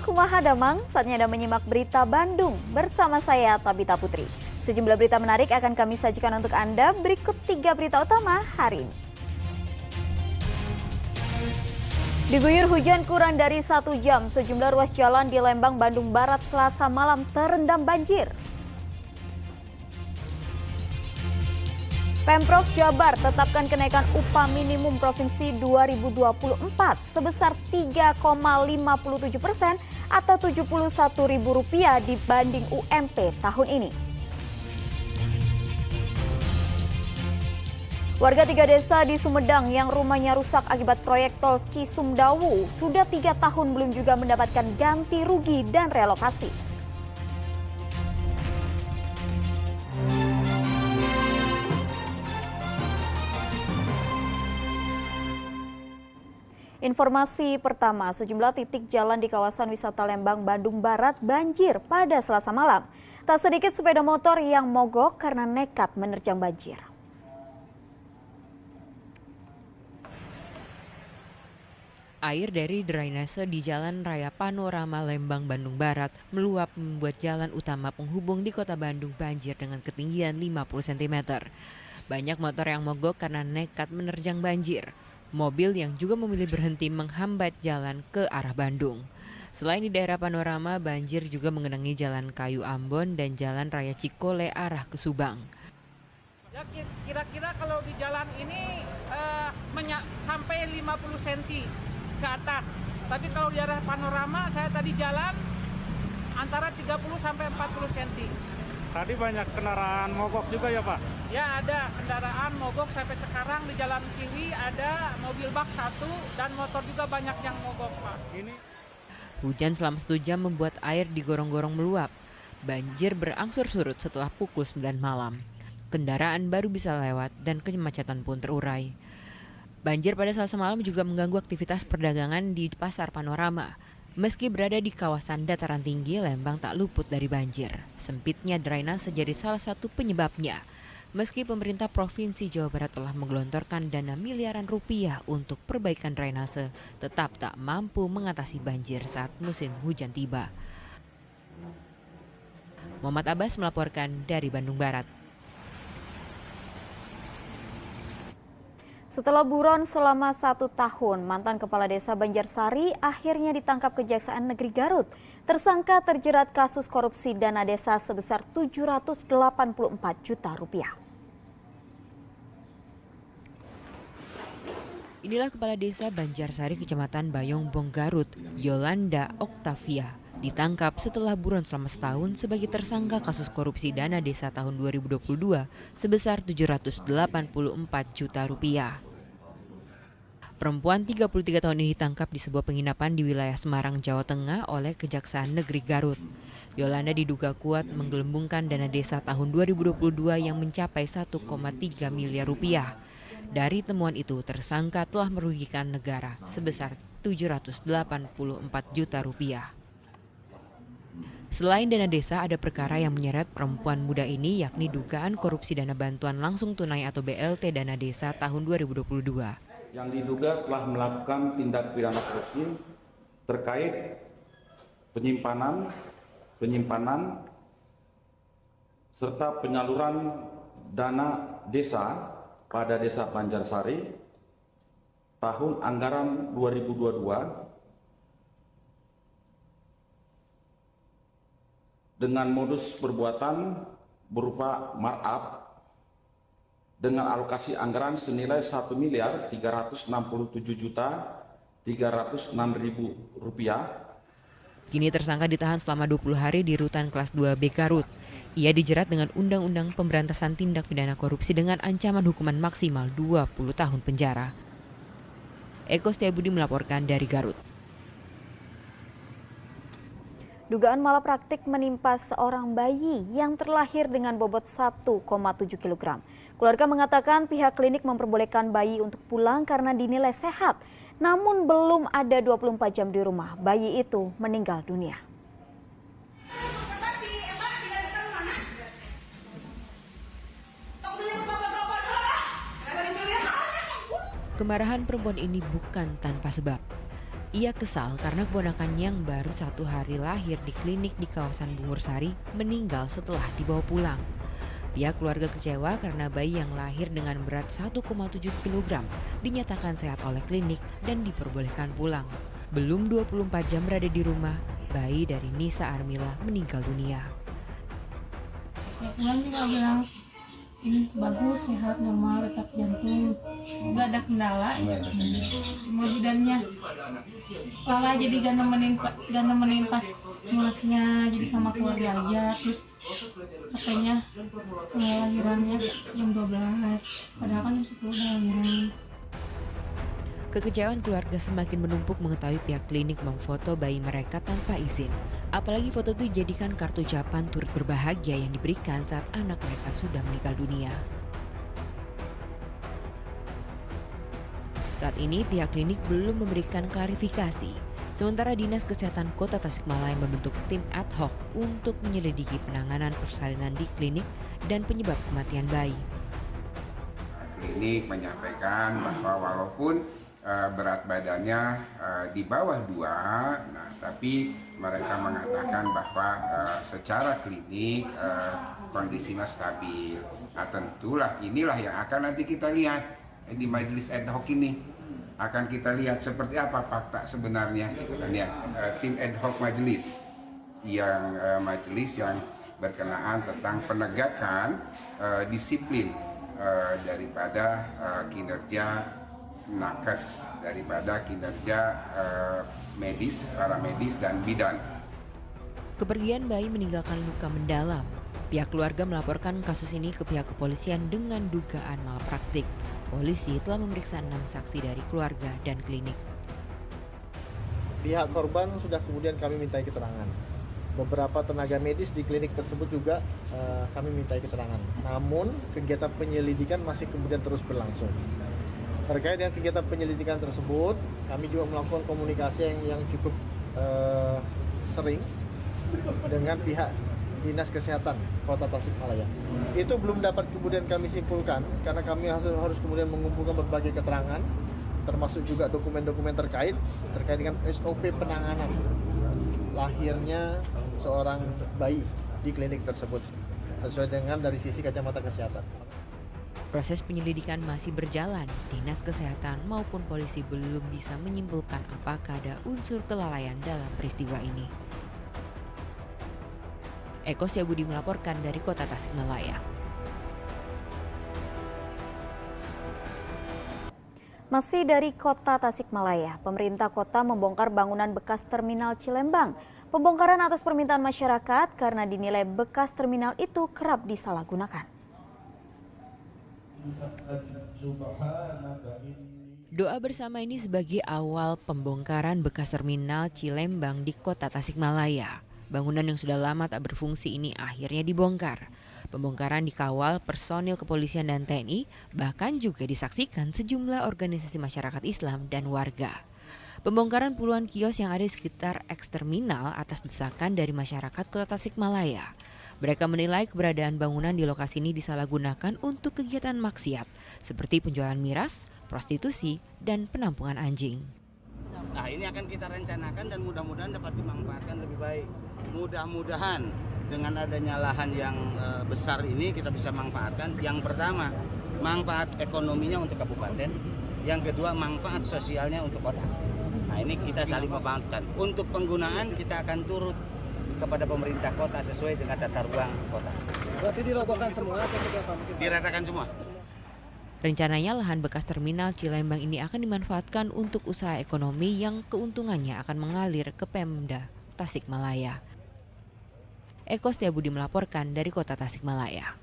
kumaha damang, saatnya Anda menyimak berita Bandung bersama saya Tabita Putri. Sejumlah berita menarik akan kami sajikan untuk Anda, berikut 3 berita utama hari ini. Diguyur hujan kurang dari 1 jam, sejumlah ruas jalan di Lembang, Bandung Barat Selasa malam terendam banjir. Pemprov Jabar tetapkan kenaikan upah minimum provinsi 2024 sebesar 3,57% atau Rp71.000 dibanding UMP tahun ini. Warga 3 desa di Sumedang yang rumahnya rusak akibat proyek tol Cisumdawu sudah 3 tahun belum juga mendapatkan ganti rugi dan relokasi. Informasi pertama, sejumlah titik jalan di kawasan wisata Lembang, Bandung Barat banjir pada Selasa malam. Tak sedikit sepeda motor yang mogok karena nekat menerjang banjir. Air dari drainase di Jalan Raya Panorama Lembang, Bandung Barat meluap membuat jalan utama penghubung di kota Bandung banjir dengan ketinggian 50 cm. Banyak motor yang mogok karena nekat menerjang banjir. Mobil yang juga memilih berhenti menghambat jalan ke arah Bandung. Selain di daerah Panorama, banjir juga mengenangi Jalan Kayu Ambon dan Jalan Raya Cikole arah ke Subang. Ya kira-kira kalau di jalan ini sampai 50 cm ke atas. Tapi kalau di arah Panorama saya tadi jalan antara 30 sampai 40 cm. Tadi banyak kendaraan mogok juga ya Pak? Ya ada kendaraan mogok sampai sekarang di Jalan Kiwi ada mobil bak 1 dan motor juga banyak yang mogok Pak. Hujan selama 1 jam membuat air di gorong-gorong meluap. Banjir berangsur surut setelah pukul 9 malam. Kendaraan baru bisa lewat dan kemacetan pun terurai. Banjir pada Selasa malam juga mengganggu aktivitas perdagangan di Pasar Panorama. Meski berada di kawasan dataran tinggi, Lembang tak luput dari banjir. Sempitnya drainase jadi salah satu penyebabnya. Meski pemerintah Provinsi Jawa Barat telah menggelontorkan dana miliaran rupiah untuk perbaikan drainase, tetap tak mampu mengatasi banjir saat musim hujan tiba. Muhammad Abbas melaporkan dari Bandung Barat. Setelah buron selama 1 tahun, mantan Kepala Desa Banjarsari akhirnya ditangkap Kejaksaan Negeri Garut. Tersangka terjerat kasus korupsi dana desa sebesar Rp784 juta. Inilah Kepala Desa Banjarsari, Kecamatan Bayongbong, Garut, Yolanda Oktavia, ditangkap setelah buron selama setahun sebagai tersangka kasus korupsi dana desa tahun 2022 sebesar Rp784 juta. Perempuan 33 tahun ini ditangkap di sebuah penginapan di wilayah Semarang, Jawa Tengah oleh Kejaksaan Negeri Garut. Yolanda diduga kuat menggelembungkan dana desa tahun 2022 yang mencapai Rp1,3 miliar. Dari temuan itu, tersangka telah merugikan negara sebesar Rp784 juta. Selain dana desa, ada perkara yang menyeret perempuan muda ini, yakni dugaan korupsi dana bantuan langsung tunai atau BLT dana desa tahun 2022. Yang diduga telah melakukan tindak pidana korupsi terkait penyimpanan serta penyaluran dana desa pada Desa Banjarsari tahun anggaran 2022 dengan modus perbuatan berupa markup dengan alokasi anggaran senilai Rp1.367.306.000. Kini tersangka ditahan selama 20 hari di Rutan Kelas 2B Garut. Ia dijerat dengan Undang-Undang Pemberantasan Tindak Pidana Korupsi dengan ancaman hukuman maksimal 20 tahun penjara. Eko Setiabudi melaporkan dari Garut. Dugaan malapraktik menimpa seorang bayi yang terlahir dengan bobot 1,7 kg. Keluarga mengatakan pihak klinik memperbolehkan bayi untuk pulang karena dinilai sehat. Namun belum ada 24 jam di rumah, bayi itu meninggal dunia. Kemarahan perempuan ini bukan tanpa sebab. Ia kesal karena keponakannya yang baru 1 hari lahir di klinik di kawasan Bungursari meninggal setelah dibawa pulang. Pihak keluarga kecewa karena bayi yang lahir dengan berat 1,7 kg dinyatakan sehat oleh klinik dan diperbolehkan pulang. Belum 24 jam berada di rumah, bayi dari Nisa Armila meninggal dunia. Ya pulang juga bilang ini bagus, sehat, normal, detak jantung, nggak ada kendala. Cuma bidannya Lala jadi gak nemenin pas ngulasnya, jadi sama keluarga aja. Terus katanya lahirannya jam 12, padahal kan jam 10 lahiran. Kekecewaan keluarga semakin menumpuk mengetahui pihak klinik memfoto bayi mereka tanpa izin. Apalagi foto itu dijadikan kartu ucapan turut berbahagia yang diberikan saat anak mereka sudah meninggal dunia. Saat ini pihak klinik belum memberikan klarifikasi. Sementara Dinas Kesehatan Kota Tasikmalaya membentuk tim ad hoc untuk menyelidiki penanganan persalinan di klinik dan penyebab kematian bayi. Klinik menyampaikan bahwa walaupun berat badannya di bawah 2, nah tapi mereka mengatakan bahwa secara klinik kondisinya stabil. Nah tentulah inilah yang akan nanti kita lihat di majelis ad hoc ini. Akan kita lihat seperti apa fakta sebenarnya, gitu kan ya. Tim ad hoc majelis yang berkenaan tentang penegakan disiplin daripada kinerja nakes, daripada kinerja medis, para medis dan bidan. Kepergian bayi meninggalkan luka mendalam. Pihak keluarga melaporkan kasus ini ke pihak kepolisian dengan dugaan malpraktik. Polisi telah memeriksa 6 saksi dari keluarga dan klinik. Pihak korban sudah kemudian kami mintai keterangan. Beberapa tenaga medis di klinik tersebut juga kami mintai keterangan. Namun kegiatan penyelidikan masih kemudian terus berlangsung. Terkait dengan kegiatan penyelidikan tersebut, kami juga melakukan komunikasi yang cukup sering dengan pihak Dinas Kesehatan Kota Tasikmalaya. Itu belum dapat kemudian kami simpulkan karena kami harus kemudian mengumpulkan berbagai keterangan, termasuk juga dokumen-dokumen terkait dengan SOP penanganan lahirnya seorang bayi di klinik tersebut sesuai dengan dari sisi kacamata kesehatan. Proses penyelidikan masih berjalan. Dinas Kesehatan maupun polisi belum bisa menyimpulkan apakah ada unsur kelalaian dalam peristiwa ini. Eko Setiabudi melaporkan dari Kota Tasikmalaya. Masih dari Kota Tasikmalaya, pemerintah kota membongkar bangunan bekas terminal Cilembang. Pembongkaran atas permintaan masyarakat karena dinilai bekas terminal itu kerap disalahgunakan. Doa bersama ini sebagai awal pembongkaran bekas terminal Cilembang di Kota Tasikmalaya. Bangunan yang sudah lama tak berfungsi ini akhirnya dibongkar. Pembongkaran dikawal personil kepolisian dan TNI, bahkan juga disaksikan sejumlah organisasi masyarakat Islam dan warga. Pembongkaran puluhan kios yang ada di sekitar eks-terminal atas desakan dari masyarakat Kota Tasikmalaya. Mereka menilai keberadaan bangunan di lokasi ini disalahgunakan untuk kegiatan maksiat, seperti penjualan miras, prostitusi, dan penampungan anjing. Nah ini akan kita rencanakan dan mudah-mudahan dapat dimanfaatkan lebih baik. Mudah-mudahan dengan adanya lahan yang besar ini kita bisa manfaatkan. Yang pertama, manfaat ekonominya untuk kabupaten. Yang kedua, manfaat sosialnya untuk kota. Nah ini kita saling membantu. Untuk penggunaan kita akan turut kepada pemerintah kota sesuai dengan tata ruang kota. Berarti dirobohkan semua atau apa? Diratakan semua. Rencananya lahan bekas terminal Cilembang ini akan dimanfaatkan untuk usaha ekonomi yang keuntungannya akan mengalir ke Pemda Tasikmalaya. Eko Setiabudi melaporkan dari Kota Tasikmalaya.